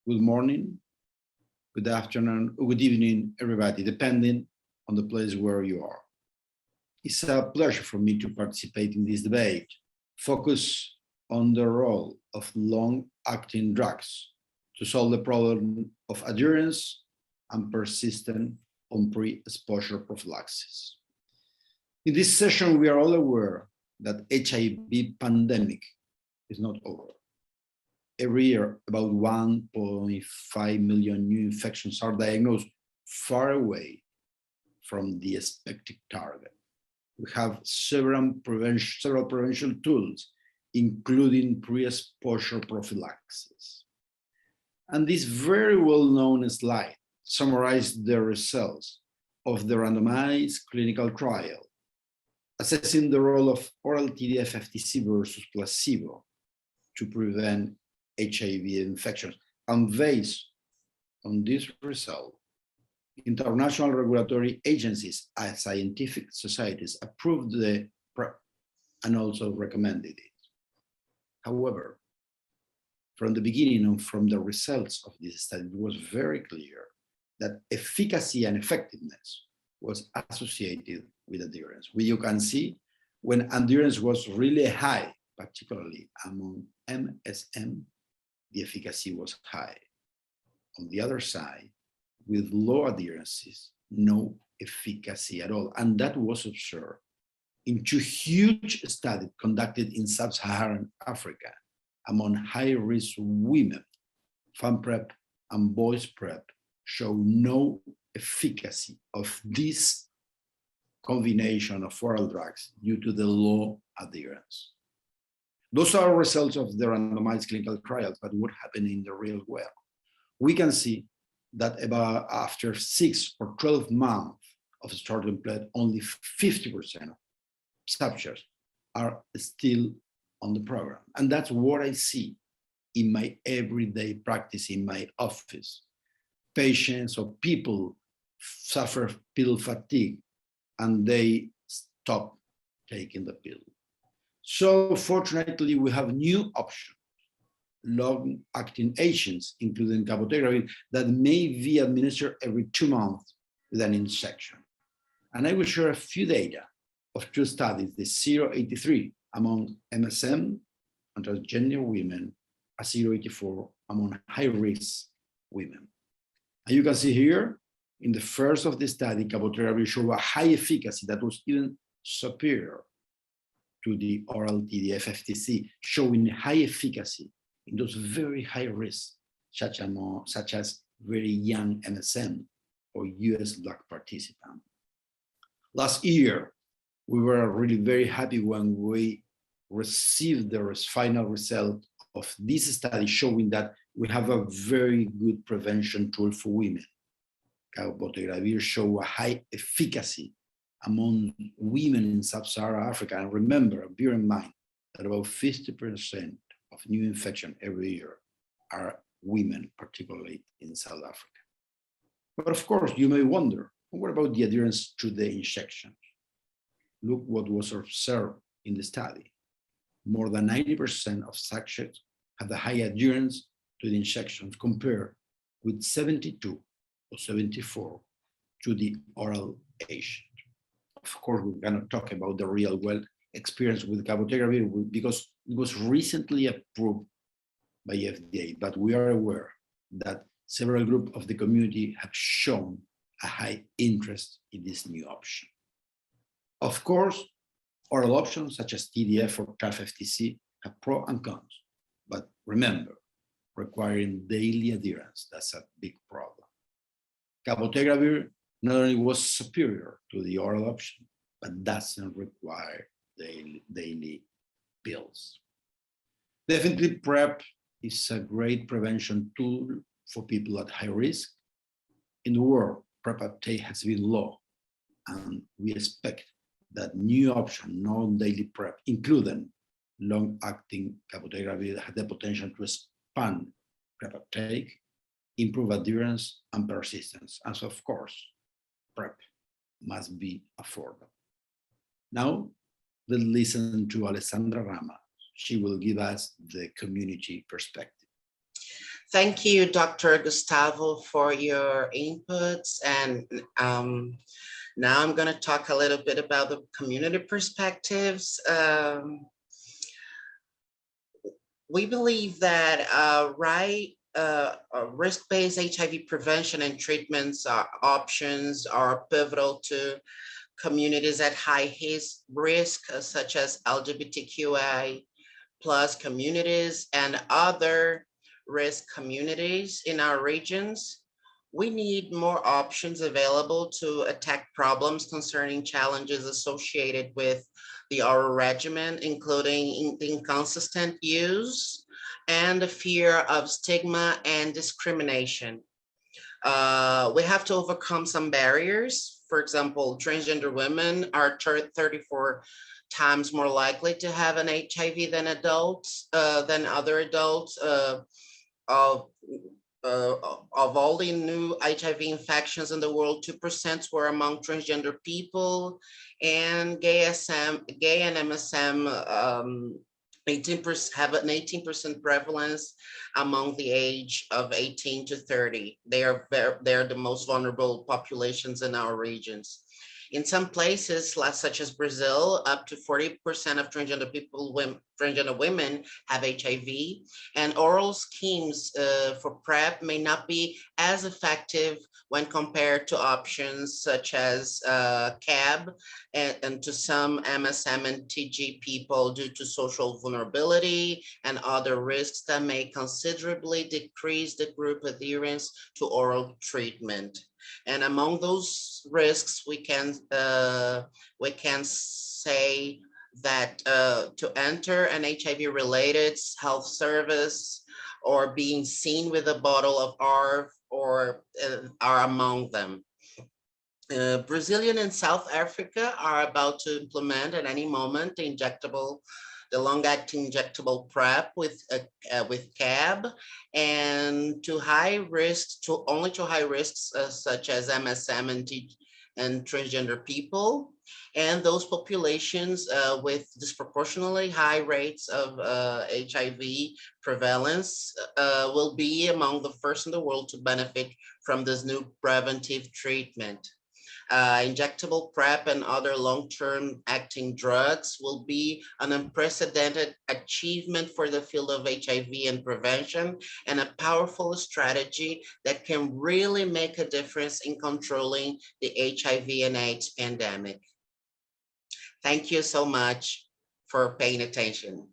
good morning, good afternoon, or good evening, everybody, depending on the place where you are. It's a pleasure for me to participate in this debate, focus on the role of long-acting drugs to solve the problem of adherence and persistent on pre-exposure prophylaxis. In this session, we are all aware that HIV pandemic is not over. Every year, about 1.5 million new infections are diagnosed far away from the expected target. We have several prevention tools, including pre-exposure prophylaxis. And this very well-known slide summarizes the results of the randomized clinical trial, assessing the role of oral TDF-FTC versus placebo to prevent HIV infections. And based on this result, international regulatory agencies and scientific societies approved the PrEP and also recommended it. However, from the beginning and from the results of this study, it was very clear that efficacy and effectiveness was associated with adherence. You can see when adherence was really high, particularly among MSM, the efficacy was high. On the other side, with low adherences, no efficacy at all. And that was observed in two huge studies conducted in sub-Saharan Africa among high-risk women. FUNPrep and boys PrEP show no efficacy of this combination of oral drugs due to the low adherence. Those are results of the randomized clinical trials, but what happened in the real world? We can see that about after 6 or 12 months of starting PrEP, only 50% of subjects are still on the program. And that's what I see in my everyday practice in my office. Patients or people suffer pill fatigue and they stop taking the pill. So fortunately, we have new options, long-acting agents, including cabotegravir, that may be administered every 2 months with an injection. And I will share a few data of two studies, the 083 among MSM and transgender women, and 084 among high-risk women. And you can see here, in the first of the study, cabotegravir showed a high efficacy that was even superior to the oral TDF-FTC, showing high efficacy in those very high risks, such as very young MSM or US Black participant. Last year, we were really very happy when we received the final result of this study showing that we have a very good prevention tool for women. Cabotegravir showed a high efficacy among women in sub-Saharan Africa. And remember, bear in mind that about 50% of new infection every year are women, particularly in South Africa. But of course, you may wonder, what about the adherence to the injection? Look what was observed in the study. More than 90% of subjects had a high adherence to the injections compared with 72 or 74 to the oral agent. Of course, we cannot talk about the real world experience with cabotegravir because it was recently approved by FDA, but we are aware that several groups of the community have shown a high interest in this new option. Of course, oral options such as TDF or TAF-FTC have pros and cons, but remember, requiring daily adherence, that's a big problem. Cabotegravir not only was superior to the oral option, but doesn't require daily pills. Definitely, PrEP is a great prevention tool for people at high risk. In the world, PrEP uptake has been low, and we expect that new option, non-daily PrEP, including long-acting cabotegravir, has the potential to expand PrEP uptake, improve adherence and persistence. And so, of course, PrEP must be affordable. Now, let's listen to Alessandra Ramos. She will give us the community perspective. Thank you, Dr. Gustavo, for your inputs. And now I'm going to talk a little bit about the community perspectives. We believe that risk-based HIV prevention and treatments options are pivotal to communities at high risk, such as LGBTQI plus communities and other risk communities in our regions. We need more options available to attack problems concerning challenges associated with the oral regimen, including the inconsistent use and the fear of stigma and discrimination. We have to overcome some barriers. For example, transgender women are 34 times more likely to have an HIV than other adults. Of all the new HIV infections in the world, 2% were among transgender people, and gay and MSM 18% have an 18% prevalence among the age of 18 to 30. They're the most vulnerable populations in our regions. In some places, such as Brazil, up to 40% of transgender women have HIV, and oral schemes for PrEP may not be as effective when compared to options such as CAB and to some MSM and TG people due to social vulnerability and other risks that may considerably decrease the group adherence to oral treatment. And among those risks, we can say that to enter an HIV-related health service or being seen with a bottle of ARV are among them. Brazilian and South Africa are about to implement at any moment the long-acting injectable PrEP with CAB, and only to high risks such as MSM and transgender people, and those populations with disproportionately high rates of HIV prevalence will be among the first in the world to benefit from this new preventive treatment. Injectable PrEP and other long-term acting drugs will be an unprecedented achievement for the field of HIV and prevention, and a powerful strategy that can really make a difference in controlling the HIV and AIDS pandemic. Thank you so much for paying attention.